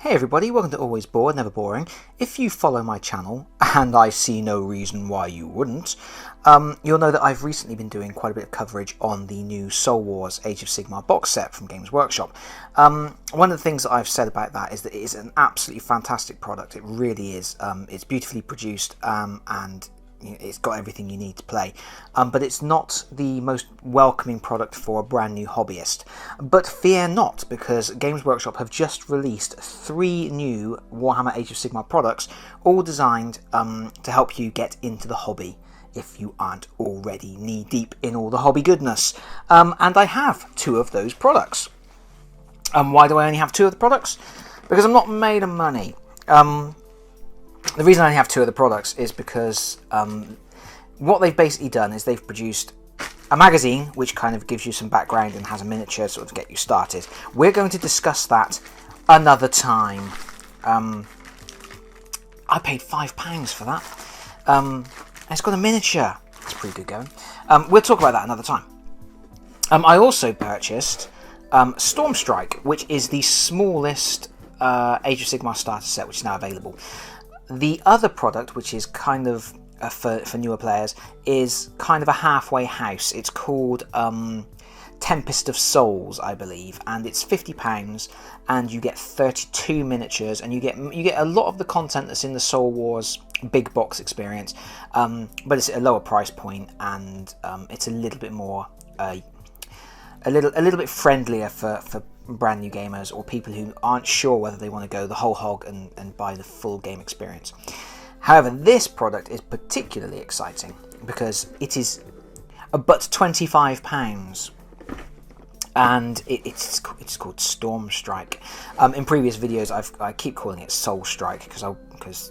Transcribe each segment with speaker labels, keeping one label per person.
Speaker 1: Hey everybody, welcome to Always Bored, Never Boring. If you follow my channel, and I see no reason why you wouldn't, you'll know that I've recently been doing quite a bit of coverage on the new Soul Wars Age of Sigmar box set from Games Workshop. One of the things that I've said about that is that it is an absolutely fantastic product. It really is. It's beautifully produced and it's got everything you need to play, but it's not the most welcoming product for a brand new hobbyist. But fear not, because Games Workshop have just released 3 new Warhammer Age of Sigmar products, all designed to help you get into the hobby if you aren't already knee deep in all the hobby goodness. And I have 2 of those products. Why do I only have 2 of the products? Because I'm not made of money. The reason I only have 2 of the products is because what they've basically done is they've produced a magazine which kind of gives you some background and has a miniature sort of to get you started. We're going to discuss that another time. I paid £5 for that. And it's got a miniature. It's pretty good going. We'll talk about that another time. I also purchased Stormstrike, which is the smallest Age of Sigmar starter set which is now available. The other product, which is kind of for newer players, is kind of a halfway house. It's called Tempest of Souls, I believe, and it's £50, and you get 32 miniatures, and you get a lot of the content that's in the Soul Wars big box experience, but it's at a lower price point, and it's a little bit more, a little bit friendlier for brand new gamers or people who aren't sure whether they want to go the whole hog and buy the full game experience. However, this product is particularly exciting because it is but £25, and it's called Stormstrike. In previous videos, I keep calling it Soul Strike because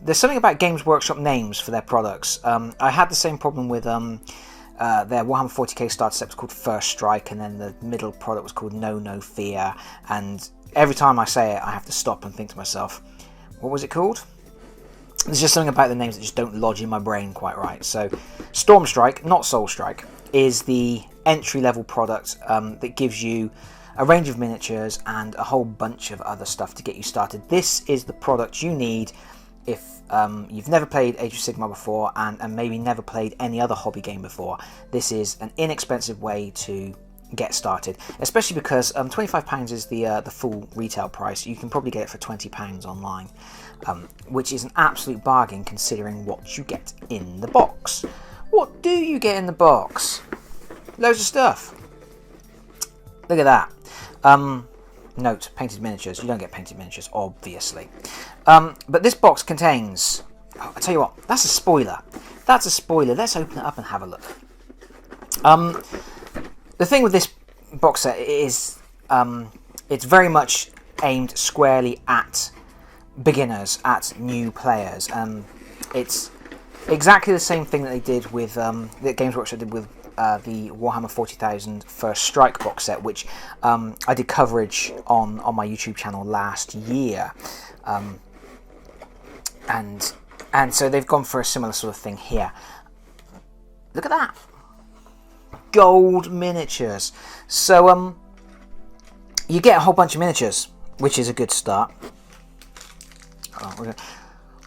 Speaker 1: there's something about Games Workshop names for their products. I had the same problem with their Warhammer 40k starter set was called First Strike, and then the middle product was called No Fear, and every time I say it I have to stop and think to myself, what was it called? There's just something about the names that just don't lodge in my brain quite right. So Stormstrike, not Soul Strike, is the entry-level product that gives you a range of miniatures and a whole bunch of other stuff to get you started. This is the product you need if you've never played Age of Sigmar before and maybe never played any other hobby game before. This is an inexpensive way to get started, especially because £25 is the full retail price. You can probably get it for £20 online, which is an absolute bargain considering what you get in the box. What do you get in the box? Loads of stuff. Look at that. Note, painted miniatures. You don't get painted miniatures, obviously. But this box contains... Oh, I'll tell you what, that's a spoiler. That's a spoiler. Let's open it up and have a look. The thing with this box set is it's very much aimed squarely at beginners, at new players. It's exactly the same thing that they did with... that Games Workshop did with the Warhammer 40,000 First Strike box set, which I did coverage on my YouTube channel last year, and so they've gone for a similar sort of thing here. Look at that, gold miniatures. So you get a whole bunch of miniatures, which is a good start.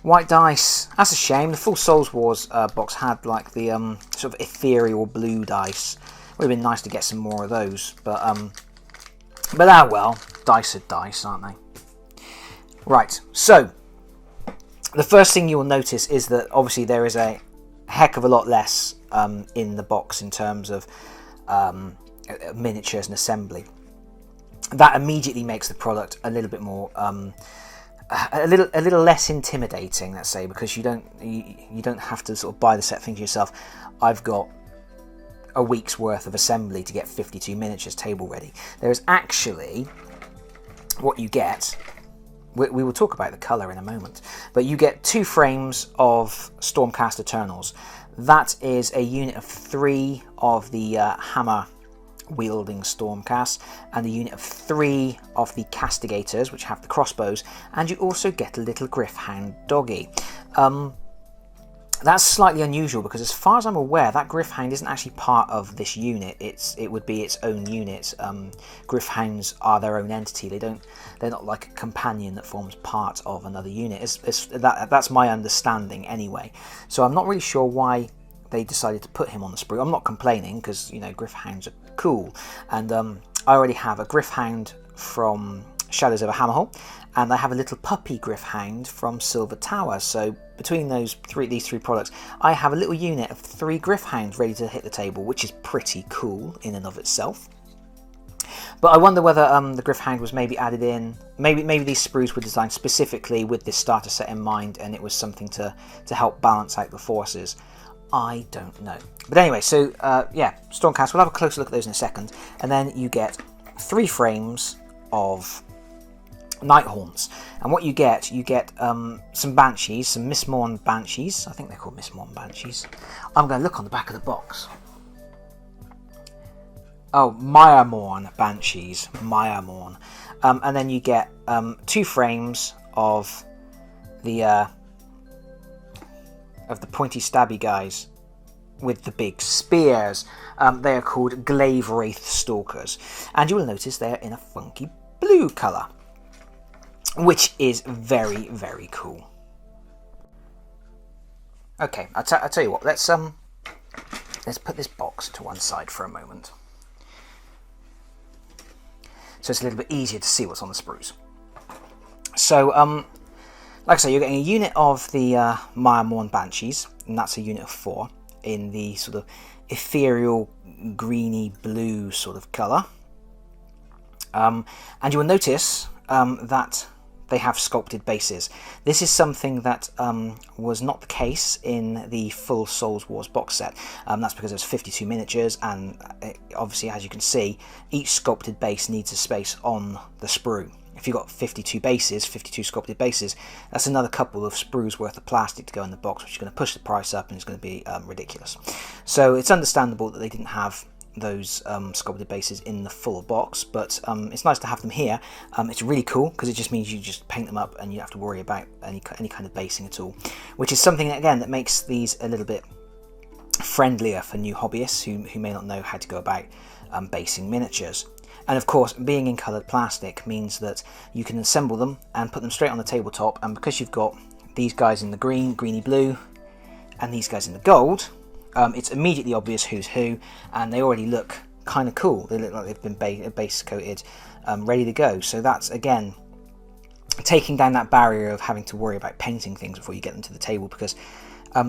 Speaker 1: White dice. That's a shame. The full Souls Wars box had like the sort of ethereal blue dice. Would have been nice to get some more of those, but well, dice are dice, aren't they? Right. So the first thing you will notice is that obviously there is a heck of a lot less in the box in terms of miniatures and assembly. That immediately makes the product a little bit more. A little less intimidating, let's say, because you don't have to sort of buy the set things yourself. I've got a week's worth of assembly to get 52 miniatures table ready. There is actually what you get. We will talk about the colour in a moment, but you get 2 frames of Stormcast Eternals. That is a unit of 3 of the hammer wielding Stormcast, and the unit of 3 of the Castigators, which have the crossbows, and you also get a little Griffhound doggy. That's slightly unusual because, as far as I'm aware, that Gryph-hound isn't actually part of this unit. It would be its own unit. Gryph-hounds are their own entity. They're not like a companion that forms part of another unit. That's my understanding anyway. So I'm not really sure why they decided to put him on the sprue. I'm not complaining because, you know, Gryph-hounds are cool, and I already have a Gryph-hound from Shadows over Hammerhall, and I have a little puppy Gryph-hound from Silver Tower. So between these three products, I have a little unit of 3 Gryph-hounds ready to hit the table, which is pretty cool in and of itself. But I wonder whether the Gryph-hound was maybe added in. Maybe these sprues were designed specifically with this starter set in mind, and it was something to help balance out the forces. I don't know. But anyway, so yeah, Stormcast. We'll have a closer look at those in a second, and then you get 3 frames of Nighthorns, and what you get some Banshees, some Mistmorn Banshees. I think they're called Mistmorn Banshees. I'm going to look on the back of the box. Oh, Miremorn Banshees, Miremorn. And then you get 2 frames of the pointy stabby guys with the big spears. They are called Glaive Wraith Stalkers, and you will notice they're in a funky blue colour, which is very, very cool. Okay, I'll tell you what. Let's put this box to one side for a moment, so it's a little bit easier to see what's on the sprues. So, like I say, you're getting a unit of the Miremorn Banshees, and that's a unit of 4 in the sort of ethereal greeny blue sort of colour. And you will notice that they have sculpted bases. This is something that was not the case in the full Souls Wars box set. That's because there's 52 miniatures, and obviously, as you can see, each sculpted base needs a space on the sprue. If you've got 52 bases, 52 sculpted bases, that's another couple of sprues worth of plastic to go in the box, which is going to push the price up and it's going to be ridiculous. So it's understandable that they didn't have those sculpted bases in the full box, but it's nice to have them here. It's really cool because it just means you just paint them up and you don't have to worry about any kind of basing at all, which is something again that makes these a little bit friendlier for new hobbyists who may not know how to go about basing miniatures. And of course, being in coloured plastic means that you can assemble them and put them straight on the tabletop, and because you've got these guys in the green, greeny blue, and these guys in the gold, it's immediately obvious who's who, and they already look kind of cool. They look like they've been base coated, ready to go. So that's, again, taking down that barrier of having to worry about painting things before you get them to the table, because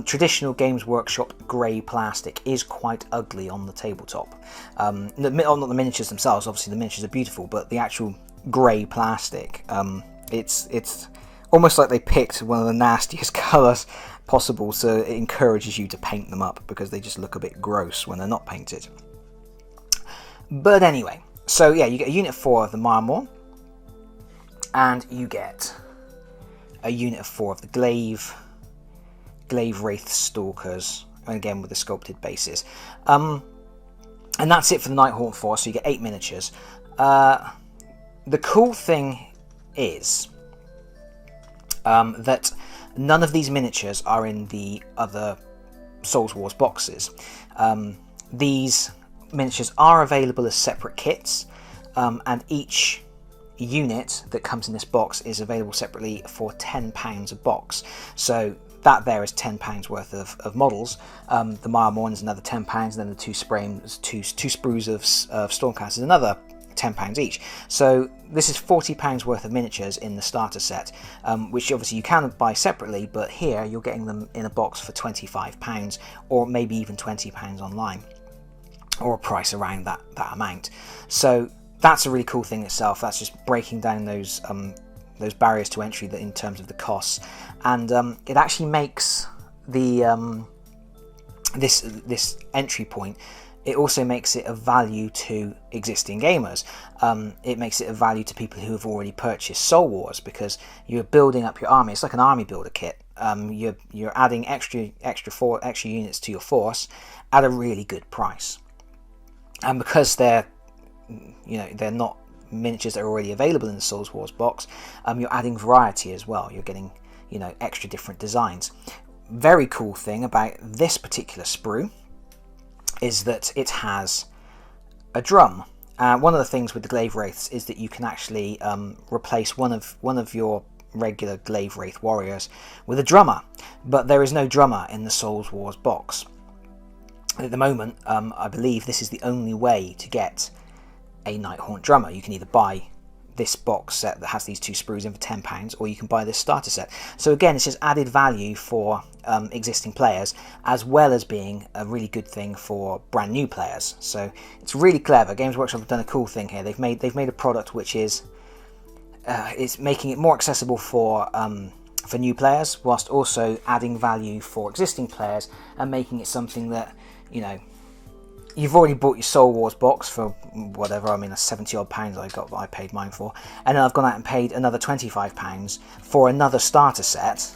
Speaker 1: traditional Games Workshop grey plastic is quite ugly on the tabletop. Not the miniatures themselves, obviously the miniatures are beautiful, but the actual grey plastic, it's almost like they picked one of the nastiest colours possible, so it encourages you to paint them up because they just look a bit gross when they're not painted. But anyway, so yeah, you get a unit 4 of the Miremorn, and you get a unit of 4 of the Glaive Wraith Stalkers, again with the sculpted bases. And that's it for the Nighthorn 4, so you get 8 miniatures. The cool thing is that none of these miniatures are in the other Souls Wars boxes. These miniatures are available as separate kits, and each unit that comes in this box is available separately for £10 a box. So that there is £10 worth of models. The Miremorn is another £10, and then the two sprues of Stormcast is another £10 each. So this is £40 worth of miniatures in the starter set, which obviously you can buy separately, but here you're getting them in a box for £25, or maybe even £20 online, or a price around that amount. So that's a really cool thing itself. That's just breaking down those barriers to entry in terms of the costs, and it actually makes the this entry point, it also makes it of value to existing gamers. It makes it of value to people who have already purchased Soul Wars, because you're building up your army. It's like an army builder kit. You're adding extra units to your force at a really good price, and because they're not miniatures that are already available in the Souls Wars box, you're adding variety as well. You're getting extra different designs, very cool thing about this particular sprue is that it has a drum. One of the things with the Glaive Wraiths is that you can actually replace one of your regular Glaive Wraith warriors with a drummer, but there is no drummer in the Souls Wars box. At the moment, I believe this is the only way to get a Nighthaunt drummer. You can either buy this box set that has these 2 sprues in for £10, or you can buy this starter set. So again, this is added value for existing players, as well as being a really good thing for brand new players. So it's really clever. Games Workshop have done a cool thing here. They've made a product which is making it more accessible for new players, whilst also adding value for existing players and making it something that, you know, you've already bought your Soul Wars box for whatever, I mean, that's 70 odd pounds I paid mine for, and then I've gone out and paid another £25 for another starter set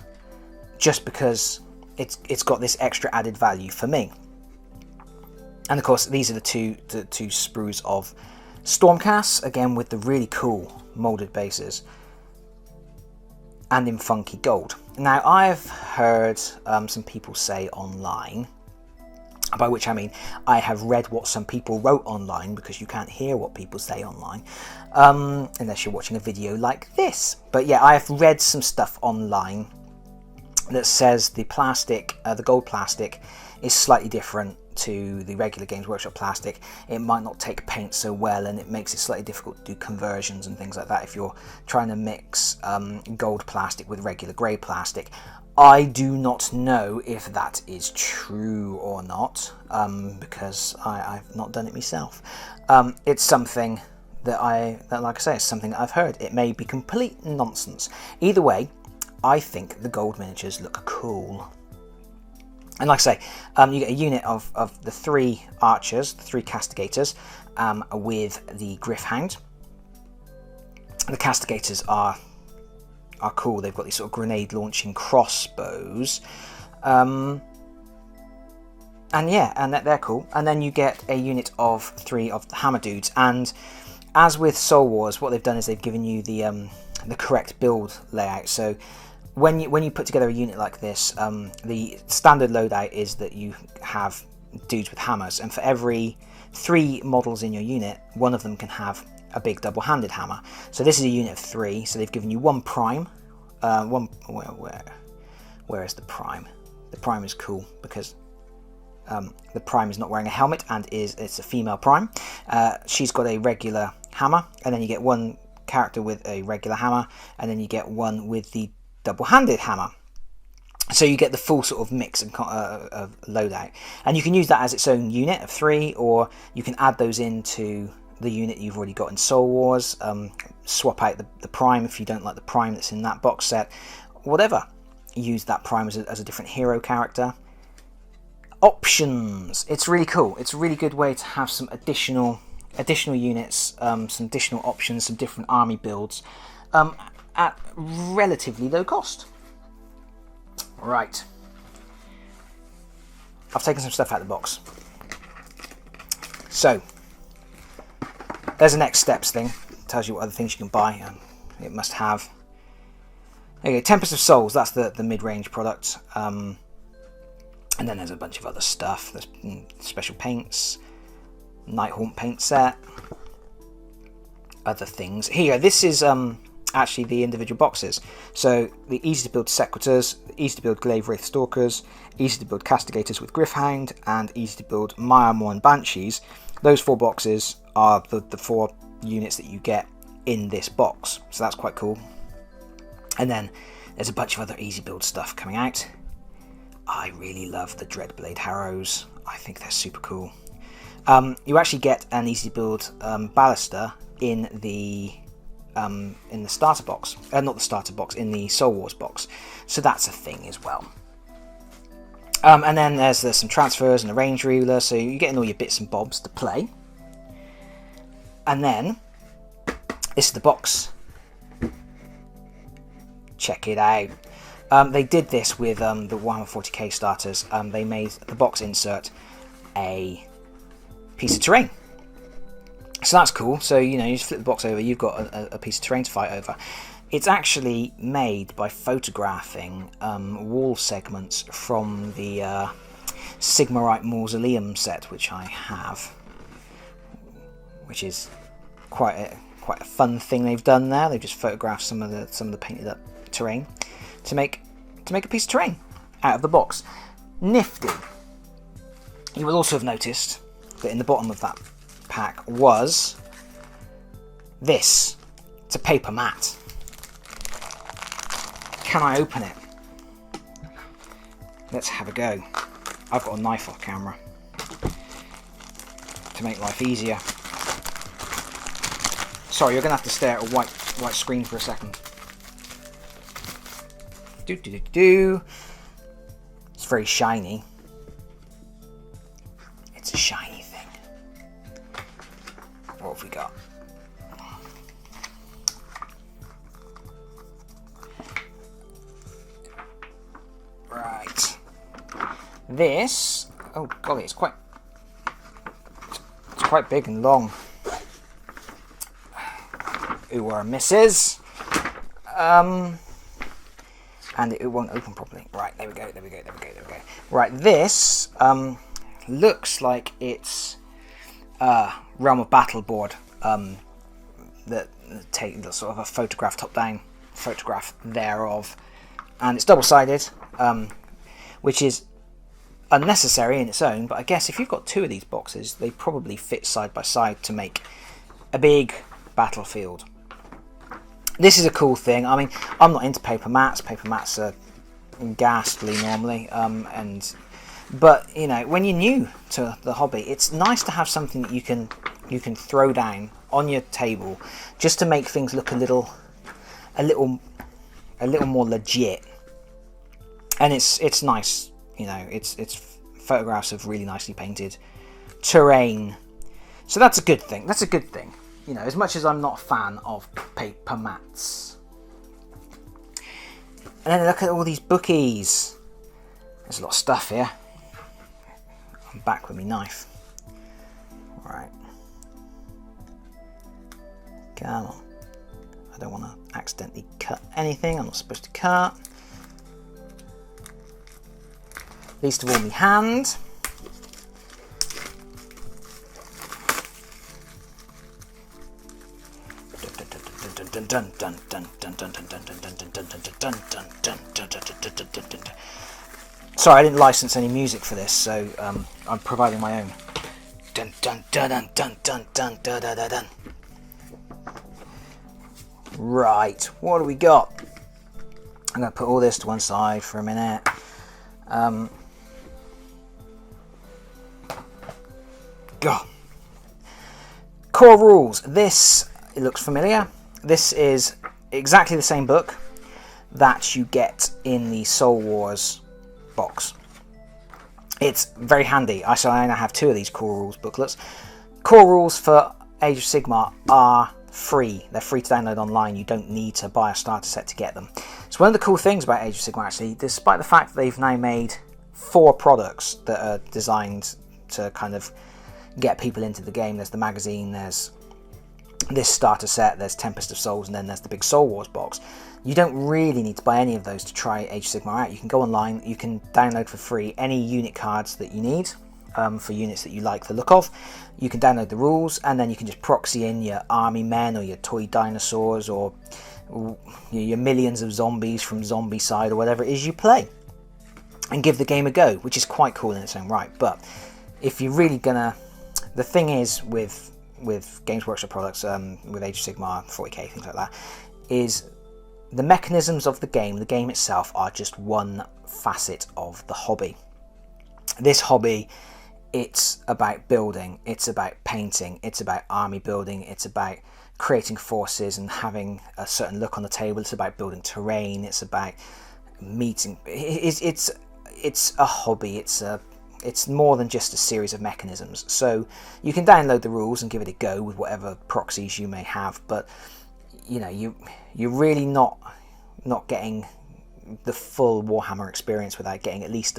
Speaker 1: just because it's got this extra added value for me. And of course, these are the two sprues of Stormcast, again with the really cool molded bases and in funky gold. Now, I've heard some people say online, by which I mean I have read what some people wrote online, because you can't hear what people say online unless you're watching a video like this. But yeah, I have read some stuff online that says the plastic, the gold plastic, is slightly different to the regular Games Workshop plastic. It might not take paint so well, and it makes it slightly difficult to do conversions and things like that if you're trying to mix gold plastic with regular grey plastic. I do not know if that is true or not, because I've not done it myself. It's something that like I say, it's something that I've heard. It may be complete nonsense. Either way, I think the gold miniatures look cool. And like I say, you get a unit of the 3 archers, the 3 castigators, with the Griffhound. The castigators are cool. They've got these sort of grenade launching crossbows, and yeah, and they're cool. And then you get a unit of 3 of the hammer dudes. And as with Soul Wars, what they've done is they've given you the correct build layout. So when you put together a unit like this, the standard loadout is that you have dudes with hammers, and for every 3 models in your unit, one of them can have a big double-handed hammer. So this is a unit of 3, so they've given you 1 prime. Where is the prime? The prime is cool because the prime is not wearing a helmet, and it's a female prime. She's got a regular hammer, and then you get 1 character with a regular hammer, and then you get 1 with the double-handed hammer. So you get the full sort of mix of loadout, and you can use that as its own unit of 3, or you can add those into the unit you've already got in Soul Wars, swap out the prime if you don't like the prime that's in that box set, whatever. Use that prime as a different hero character. Options. It's really cool. It's a really good way to have some additional units, some additional options, some different army builds at relatively low cost. Right. I've taken some stuff out of the box. So there's a next steps thing. It tells you what other things you can buy. It must have. Okay, Tempest of Souls. That's the mid-range product. And then there's a bunch of other stuff. There's special paints, Nighthaunt paint set, other things. Here, this is actually the individual boxes. So the easy to build Sequitors, easy to build Glaive Wraith Stalkers, easy to build Castigators with Griffhound, and easy to build Miremorn Banshees. Those 4 boxes are the 4 units that you get in this box, so that's quite cool. And then there's a bunch of other easy build stuff coming out. I really love the Dreadblade Harrows. I think they're super cool. You actually get an easy build Ballista in the starter box, not the starter box, in the Soul Wars box, so that's a thing as well. And then there's some transfers and a range ruler, so you're getting all your bits and bobs to play. And then this is the box. Check it out. They did this with the Warhammer 40k starters. They made the box insert a piece of terrain. So that's cool. So, you know, you just flip the box over, you've got a piece of terrain to fight over. It's actually made by photographing wall segments from the Sigmarite Mausoleum set, which I have, which is quite a fun thing they've done there. They've just photographed some of the painted up terrain to make a piece of terrain out of the box. Nifty. You will also have noticed that in the bottom of that pack was this. It's a paper mat. Can I open it? Let's have a go. I've got a knife off camera to make life easier. Sorry, you're going to have to stare at a white screen for a second. It's very shiny. It's a shiny thing. What have we got? Right. This, oh golly, it's quite big and long. Ooh, or misses. And it won't open properly. Right, there we go. Right, this looks like it's Realm of Battle board that take the sort of a photograph, top-down photograph thereof, and it's double-sided, which is unnecessary in its own. But I guess if you've got two of these boxes, they probably fit side by side to make a big battlefield. This is a cool thing. I mean, I'm not into paper mats. Paper mats are ghastly normally, but you know, when you're new to the hobby, it's nice to have something that you can throw down on your table just to make things look a little more legit. And it's nice, you know. It's photographs of really nicely painted terrain, so that's a good thing. You know, as much as I'm not a fan of paper mats. And then look at all these bookies. There's a lot of stuff here. I'm back with my knife. Right. Come on. I don't want to accidentally cut anything I'm not supposed to cut. Least of all, my hand. Sorry, I didn't license any music for this, so I'm providing my own. Right, what do we got? I'm going to put all this to one side for a minute. God. Core rules. This, it looks familiar. This is exactly the same book that you get in the Soul Wars box. It's very handy. I now have two of these core rules booklets. Core rules for Age of Sigmar are free. They're free to download online. You don't need to buy a starter set to get them. So one of the cool things about Age of Sigmar, actually, despite the fact that they've now made 4 products that are designed to kind of get people into the game. There's the magazine, there's this starter set, there's Tempest of Souls, and then there's the big Soul Wars box. You don't really need to buy any of those to try Age of Sigmar out. You can go online, you can download for free any unit cards that you need for units that you like the look of. You can download the rules, and then you can just proxy in your army men or your toy dinosaurs or your millions of zombies from Zombicide or whatever it is you play, and give the game a go, which is quite cool in its own right. But if you're really gonna, the thing is with Games Workshop products, with Age of Sigmar, 40k, things like that, is the mechanisms of the game itself are just one facet of the hobby. This hobby, it's about building, it's about painting, it's about army building, it's about creating forces and having a certain look on the table, it's about building terrain, it's about meeting, it's a hobby, it's more than just a series of mechanisms. So you can download the rules and give it a go with whatever proxies you may have, but you know, you're really not getting the full Warhammer experience without getting at least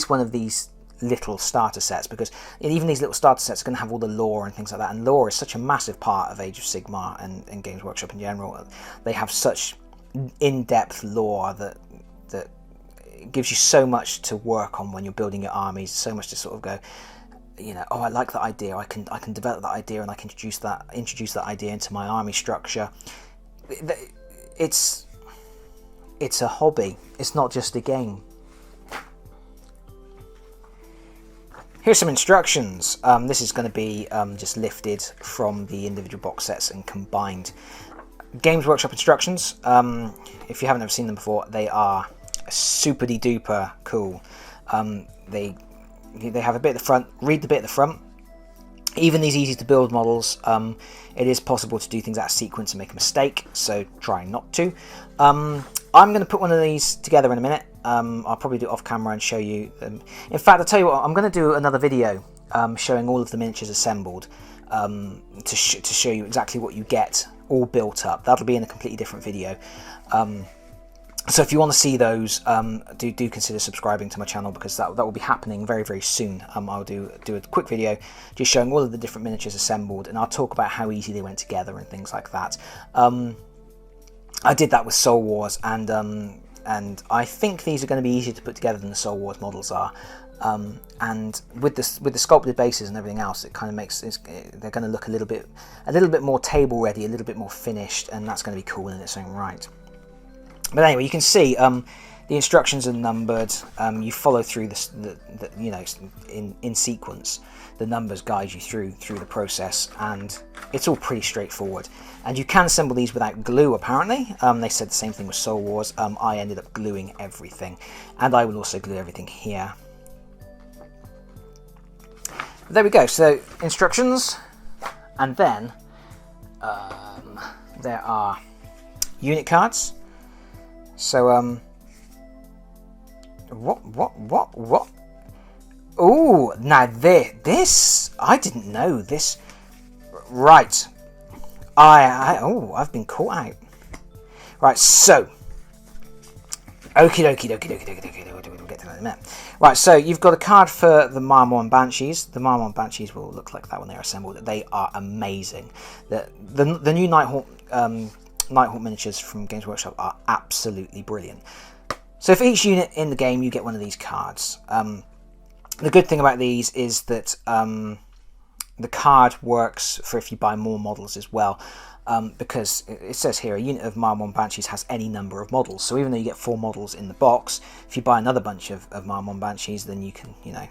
Speaker 1: one of these little starter sets, because even these little starter sets are going to have all the lore and things like that, and lore is such a massive part of Age of Sigmar and Games Workshop in general. They have such in-depth lore that gives you so much to work on when you're building your armies, so much to sort of go, you know, oh, I like that idea, I can develop that idea, and I can introduce that idea into my army structure. It's a hobby, it's not just a game. Here's some instructions. This is going to be just lifted from the individual box sets and combined. Games Workshop instructions. If you haven't ever seen them before, they are super duper cool. They have a bit at the front. Read the bit at the front. Even these easy to build models, it is possible to do things out of sequence and make a mistake, so try not to. I'm going to put one of these together in a minute. I'll probably do it off camera and show you them. In fact, I'll tell you what, I'm going to do another video showing all of the miniatures assembled to show you exactly what you get all built up. That'll be in a completely different video. So if you want to see those, do consider subscribing to my channel, because that will be happening very, very soon. I'll do a quick video just showing all of the different miniatures assembled, and I'll talk about how easy they went together and things like that. I did that with Soul Wars, and I think these are going to be easier to put together than the Soul Wars models are. And with the sculpted bases and everything else, it kind of makes they're going to look a little bit more table ready, a little bit more finished, and that's going to be cool in its own right. But anyway, you can see the instructions are numbered. You follow through you know, in sequence. The numbers guide you through the process, and it's all pretty straightforward. And you can assemble these without glue, apparently. They said the same thing with Soul Wars. I ended up gluing everything, and I will also glue everything here. There we go. So instructions, and then there are unit cards. So what? Oh, now this I didn't know this. Right, I've been caught out. Right, so okie dokie. We'll get to that in a minute. Right, so you've got a card for the Marmor Banshees. The Marmor Banshees will look like that when they're assembled. They are amazing. The new Nighthawk miniatures from Games Workshop are absolutely brilliant. So for each unit in the game, you get one of these cards. The good thing about these is that the card works for if you buy more models as well, because it says here a unit of Marmor Banshees has any number of models. So even though you get 4 models in the box, if you buy another bunch of Marmor Banshees, then you can, you know,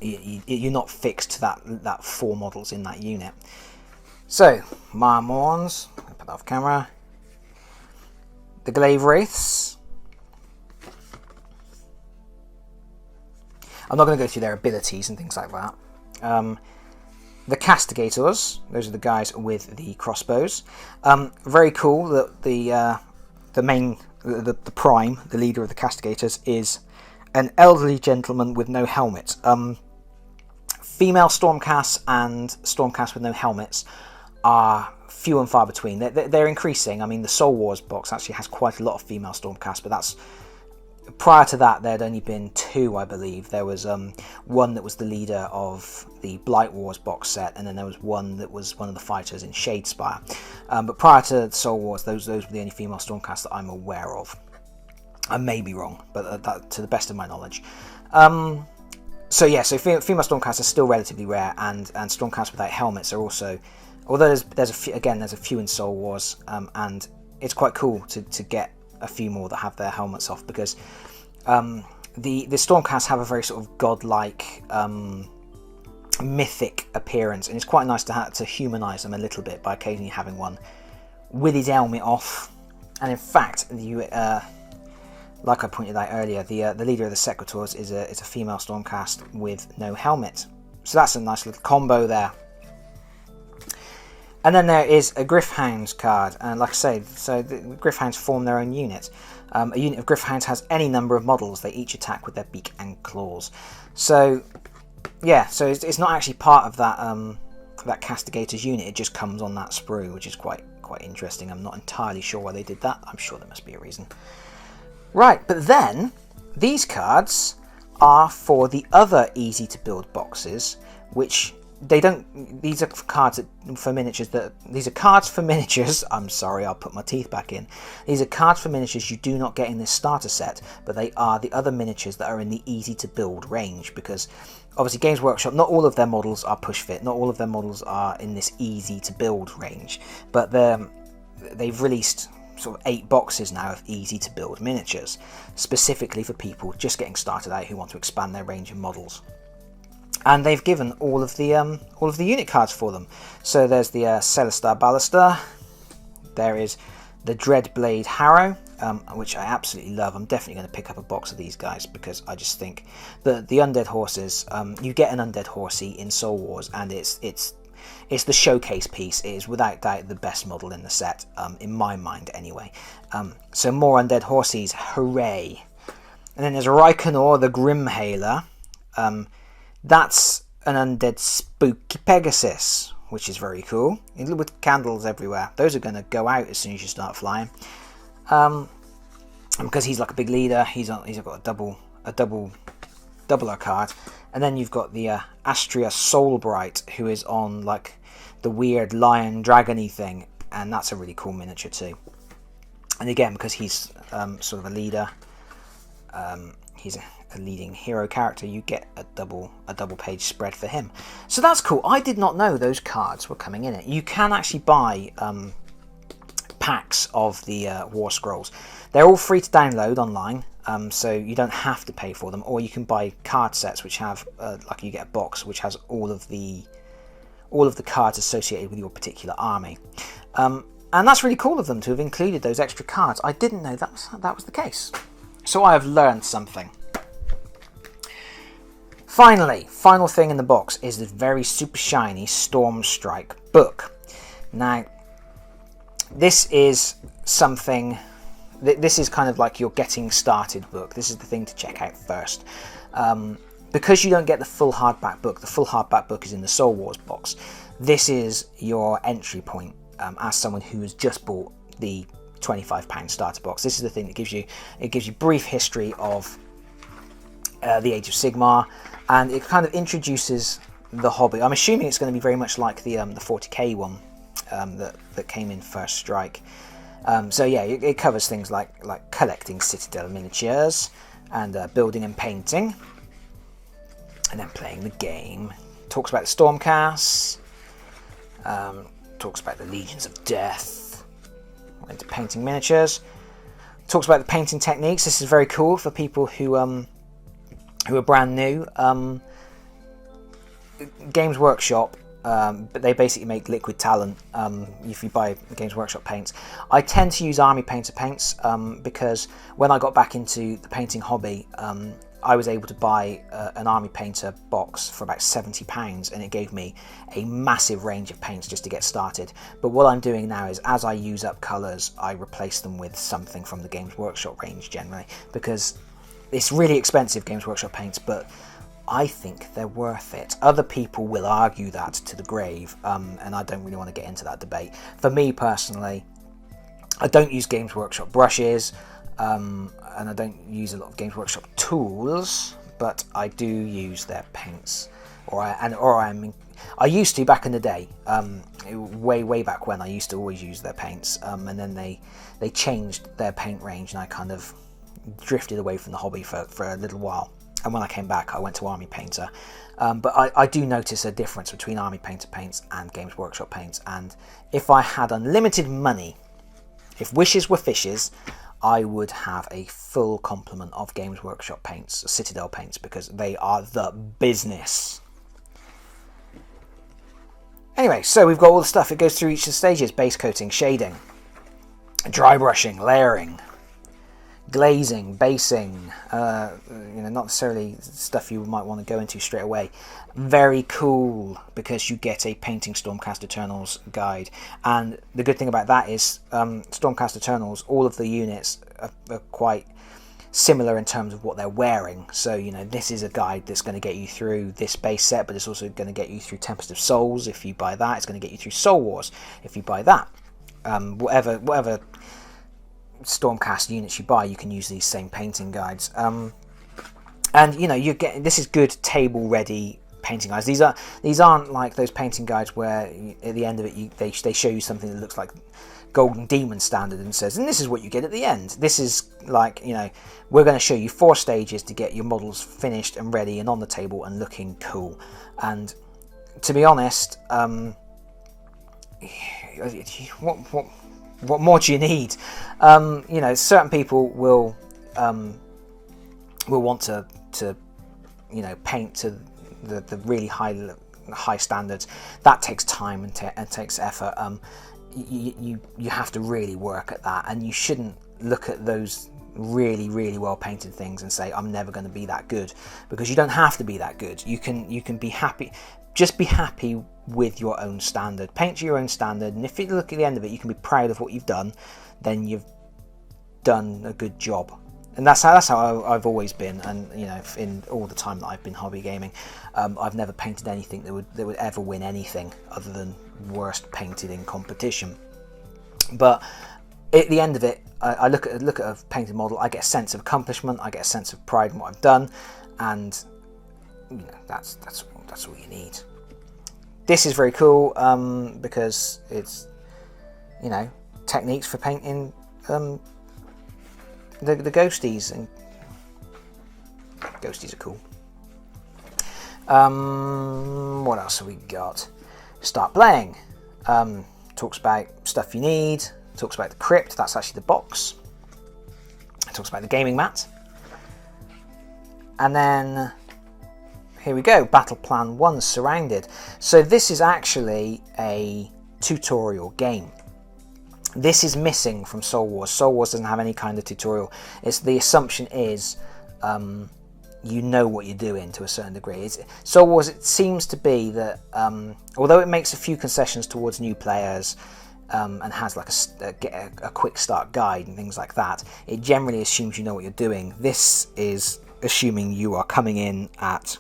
Speaker 1: you're not fixed to that 4 models in that unit. So, Marmons, put that off camera. The Glaive Wraiths. I'm not going to go through their abilities and things like that. The Castigators, those are the guys with the crossbows. Very cool that the Prime, the leader of the Castigators, is an elderly gentleman with no helmet. Female Stormcasts and Stormcasts with no helmets are few and far between. They're increasing. I mean, the Soul Wars box actually has quite a lot of female Stormcasts, but that's prior to that there'd only been 2, I believe. There was one that was the leader of the Blight Wars box set, and then there was one that was one of the fighters in Shadespire. But prior to Soul Wars, those were the only female Stormcasts that I'm aware of. I may be wrong, but that, to the best of my knowledge. So yeah, so female Stormcasts are still relatively rare, and Stormcasts without helmets are also, although there's a few in Soul Wars, and it's quite cool to get a few more that have their helmets off, because the Stormcasts have a very sort of godlike, mythic appearance, and it's quite nice to humanise them a little bit by occasionally having one with his helmet off. And in fact, like I pointed out earlier, the leader of the Secretors is a female Stormcast with no helmet. So that's a nice little combo there. And then there is a Gryph-hounds card, and like I say, so the Gryph-hounds form their own unit. A unit of Gryph-hounds has any number of models. They each attack with their beak and claws. So yeah, so it's not actually part of that Castigator's unit. It just comes on that sprue, which is quite interesting. I'm not entirely sure why they did that. I'm sure there must be a reason. Right, but then these cards are for the other easy to build boxes, which they don't. These are cards for miniatures. These are cards for miniatures. I'm sorry, I'll put my teeth back in. These are cards for miniatures you do not get in this starter set, but they are the other miniatures that are in the easy to build range, because obviously Games Workshop, not all of their models are push fit, not all of their models are in this easy to build range, but they've released sort of 8 boxes now of easy to build miniatures, specifically for people just getting started out who want to expand their range of models. And they've given all of the unit cards for them. So there's the Celestar Ballista, there is the Dreadblade Harrow, which I absolutely love. I'm definitely going to pick up a box of these guys, because I just think that the undead horses, you get an undead horsey in Soul Wars, and it's the showcase piece. It is without doubt the best model in the set, in my mind anyway. So more undead horsies, hooray! And then there's Reikenor the Grimhailer. That's an undead spooky Pegasus, which is very cool, with candles everywhere. Those are going to go out as soon as you start flying. Because he's like a big leader, he's got a doubler card. And then you've got the Astria Soulbright, who is on like the weird lion dragony thing, and that's a really cool miniature too. And again, because he's sort of a leader, he's a leading hero character, you get a double page spread for him. So that's cool. I did not know those cards were coming in it. You can actually buy packs of the War Scrolls. They're all free to download online, so you don't have to pay for them, or you can buy card sets which have like you get a box which has all of the cards associated with your particular army. And that's really cool of them to have included those extra cards. I didn't know that was the case. So I have learned something. Finally, final thing in the box is this very super shiny Stormstrike book. Now, this is something, this is kind of like your getting started book. This is the thing to check out first. Because you don't get the full hardback book, the full hardback book is in the Soul Wars box. This is your entry point as someone who has just bought the £25 starter box. This is the thing that gives you brief history of the Age of Sigmar, and it kind of introduces the hobby. I'm assuming it's going to be very much like the 40k one that came in First Strike. So yeah, it covers things like collecting Citadel miniatures and building and painting, and then playing the game. Talks about the Stormcasts, talks about the Legions of Death, into painting miniatures. Talks about the painting techniques. This is very cool for people who are brand new. Games Workshop, but they basically make liquid talent if you buy Games Workshop paints. I tend to use Army Painter paints because when I got back into the painting hobby, I was able to buy an Army Painter box for about £70, and it gave me a massive range of paints just to get started. But what I'm doing now is, as I use up colours, I replace them with something from the Games Workshop range generally, because it's really expensive, Games Workshop paints, but I think they're worth it. Other people will argue that to the grave, and I don't really want to get into that debate. For me personally, I don't use Games Workshop brushes, and I don't use a lot of Games Workshop tools, but I do use their paints. I used to back in the day, way back when. I used to always use their paints, and then they changed their paint range, and I kind of drifted away from the hobby for a little while. And when I came back, I went to Army Painter. But I do notice a difference between Army Painter paints and Games Workshop paints. And if I had unlimited money, if wishes were fishes, I would have a full complement of Games Workshop paints, Citadel paints, because they are the business. Anyway, so we've got all the stuff. It goes through each of the stages: base coating, shading, dry brushing, layering, glazing, basing, not necessarily stuff you might want to go into straight away. Very cool, because you get a Painting Stormcast Eternals guide, and the good thing about that is Stormcast Eternals, all of the units are quite similar in terms of what they're wearing. So this is a guide that's going to get you through this base set, but it's also going to get you through Tempest of Souls if you buy that. It's going to get you through Soul Wars if you buy that. Whatever Stormcast units you buy, you can use these same painting guides. And you know, you're getting, this is good table ready painting guides. These aren't like those painting guides where at the end of it they show you something that looks like Golden Demon standard and says, and this is what you get at the end. This is like, you know, we're going to show you 4 stages to get your models finished and ready and on the table and looking cool. And to be honest, what more do you need? You know, certain people will want to you know, paint to the really high standards. That takes time and takes effort. You have to really work at that, and you shouldn't look at those really well painted things and say, I'm never going to be that good, because you don't have to be that good. You can be happy. Just be happy with your own standard. Paint to your own standard, and if you look at the end of it, you can be proud of what you've done. Then you've done a good job. And that's how I've always been. And you know, in all the time that I've been hobby gaming, I've never painted anything that would ever win anything other than worst painted in competition. But at the end of it, I look at a painted model. I get a sense of accomplishment. I get a sense of pride in what I've done, and you know, that's all you need. This is very cool because it's, you know, techniques for painting the ghosties, and ghosties are cool. What else have we got? Start playing. Talks about stuff you need. Talks about the crypt. That's actually the box. It talks about the gaming mat. And then here we go. Battle Plan 1 Surrounded. So this is actually a tutorial game. This is missing from Soul Wars. Soul Wars doesn't have any kind of tutorial. The assumption is you know what you're doing to a certain degree. Soul Wars, it seems to be that although it makes a few concessions towards new players and has like a quick start guide and things like that, it generally assumes you know what you're doing. This is assuming you are coming in as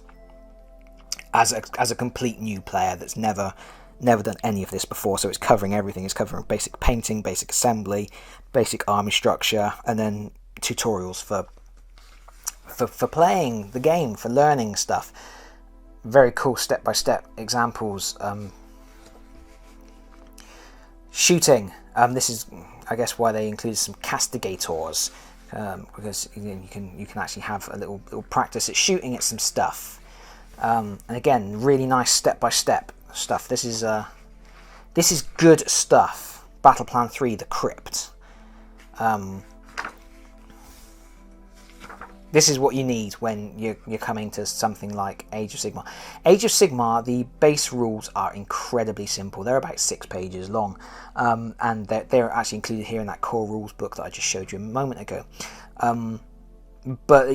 Speaker 1: a complete new player that's never done any of this before. So it's covering everything. It's covering basic painting, basic assembly, basic army structure, and then tutorials for playing the game, for learning stuff. Very cool step-by-step examples. Shooting. This is, I guess, why they included some castigators, because you can actually have a little practice at shooting at some stuff. And again, really nice step-by-step stuff. This is good stuff. Battle Plan 3, the Crypt. This is what you need when you're coming to something like Age of Sigmar. Age of Sigmar, the base rules are incredibly simple. They're about 6 pages long, and they're actually included here in that core rules book that I just showed you a moment ago. But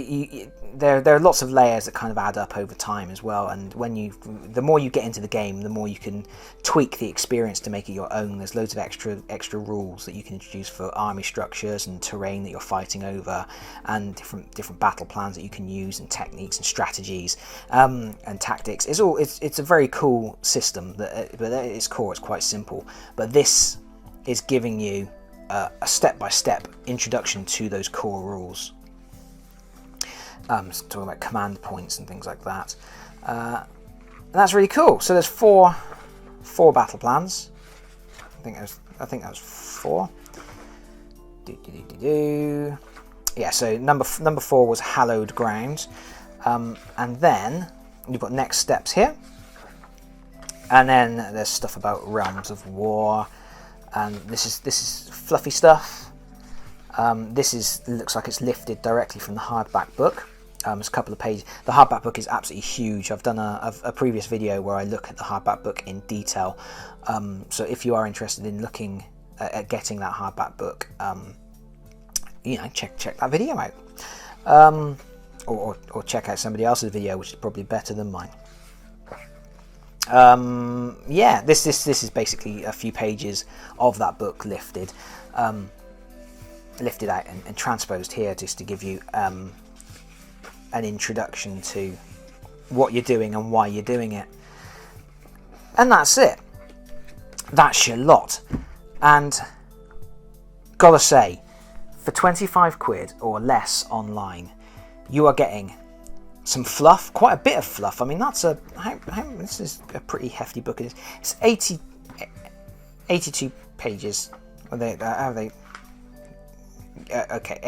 Speaker 1: there are lots of layers that kind of add up over time as well, and the more you get into the game, the more you can tweak the experience to make it your own. There's loads of extra rules that you can introduce for army structures and terrain that you're fighting over, and different battle plans that you can use, and techniques and strategies and tactics. It's a very cool system but at its core it's quite simple. But this is giving you a step-by-step introduction to those core rules. Talking about command points and things like that. And that's really cool. So there's four battle plans. I think that was 4. Yeah. So number 4 was Hallowed Ground, and then you've got next steps here, and then there's stuff about Realms of War, and this is fluffy stuff. This looks like it's lifted directly from the hardback book. It's a couple of pages. The hardback book is absolutely huge. I've done a previous video where I look at the hardback book in detail. So if you are interested in looking at getting that hardback book, you know, check that video out, or check out somebody else's video, which is probably better than mine. Yeah, this is basically a few pages of that book lifted out and transposed here, just to give you an introduction to what you're doing and why you're doing it. And that's it. That's your lot. And gotta say, for 25 quid or less online, you are getting some fluff, quite a bit of fluff. I mean, that's this is a pretty hefty book. It's 82 pages. Okay,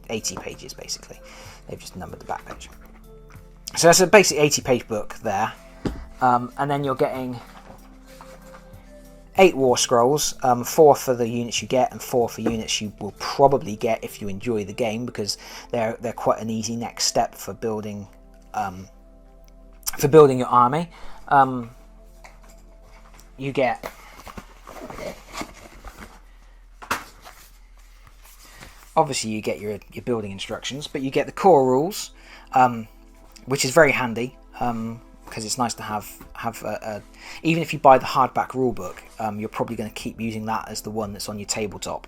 Speaker 1: 80 pages basically. They've just numbered the back page. So that's a basic 80-page book there, and then you're getting 8 war scrolls, 4 for the units you get, and 4 for units you will probably get if you enjoy the game, because they're quite an easy next step for building your army. You get obviously you get your building instructions, but you get the core rules, which is very handy. Because it's nice to have even if you buy the hardback rulebook, you're probably going to keep using that as the one that's on your tabletop.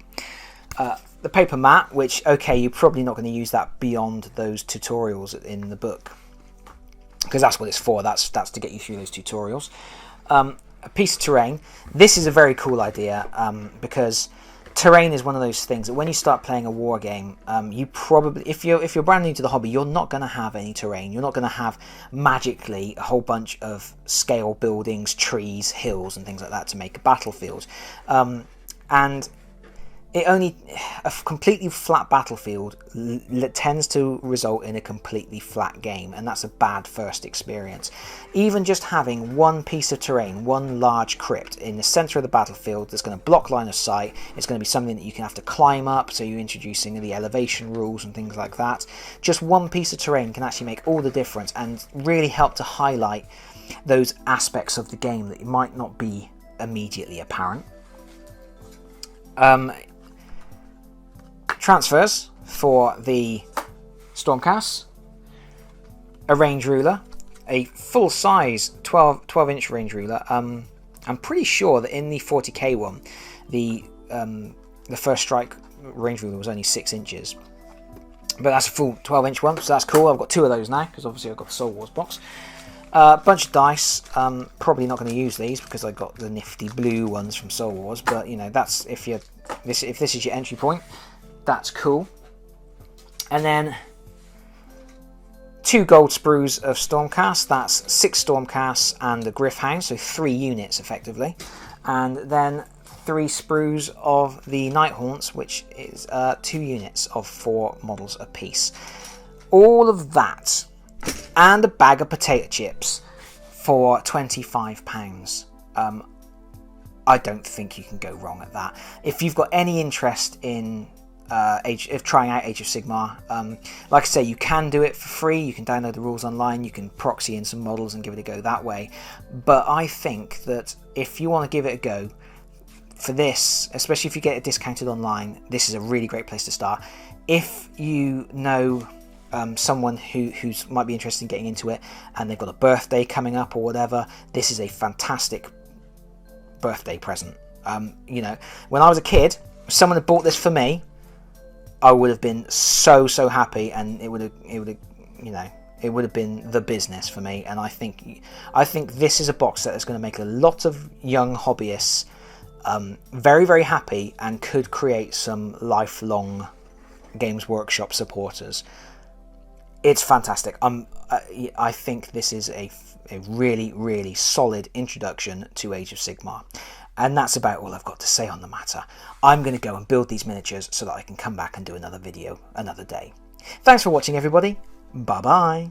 Speaker 1: The paper mat, which, okay, you're probably not going to use that beyond those tutorials in the book, because that's what it's for. That's to get you through those tutorials. A piece of terrain. This is a very cool idea, because terrain is one of those things that when you start playing a war game, you probably, if you're brand new to the hobby, you're not going to have any terrain. You're not going to have magically a whole bunch of scale buildings, trees, hills, and things like that to make a battlefield. And a completely flat battlefield tends to result in a completely flat game, and that's a bad first experience. Even just having one piece of terrain, one large crypt in the center of the battlefield that's going to block line of sight, it's going to be something that you can have to climb up, so you're introducing the elevation rules and things like that. Just one piece of terrain can actually make all the difference and really help to highlight those aspects of the game that might not be immediately apparent. Transfers for the Stormcast, a range ruler, a full-size 12-inch range ruler. I'm pretty sure that in the 40k one, the first strike range ruler was only 6 inches, but that's a full 12-inch one, so that's cool. I've got 2 of those now because obviously I've got the Soul Wars box. A bunch of dice. Probably not going to use these because I got the nifty blue ones from Soul Wars, but you know, that's if this is your entry point. That's cool. And then 2 gold sprues of Stormcast. That's 6 Stormcasts and a Griffhound, so 3 units effectively. And then 3 sprues of the Nighthaunts, which is 2 units of 4 models apiece. All of that and a bag of potato chips for £25. I don't think you can go wrong at that. If you've got any interest in trying out Age of Sigmar, like I say, you can do it for free. You can download the rules online, you can proxy in some models and give it a go that way, but I think that if you want to give it a go for this, especially if you get it discounted online, this is a really great place to start. If you know someone who might be interested in getting into it and they've got a birthday coming up or whatever, this is a fantastic birthday present. You know, when I was a kid, if someone had bought this for me, I would have been so happy, and it would have been the business for me. And I think this is a box set that's going to make a lot of young hobbyists very happy, and could create some lifelong Games Workshop supporters. It's fantastic. I think this is a really solid introduction to Age of Sigmar. And that's about all I've got to say on the matter. I'm going to go and build these miniatures so that I can come back and do another video another day. Thanks for watching, everybody. Bye bye.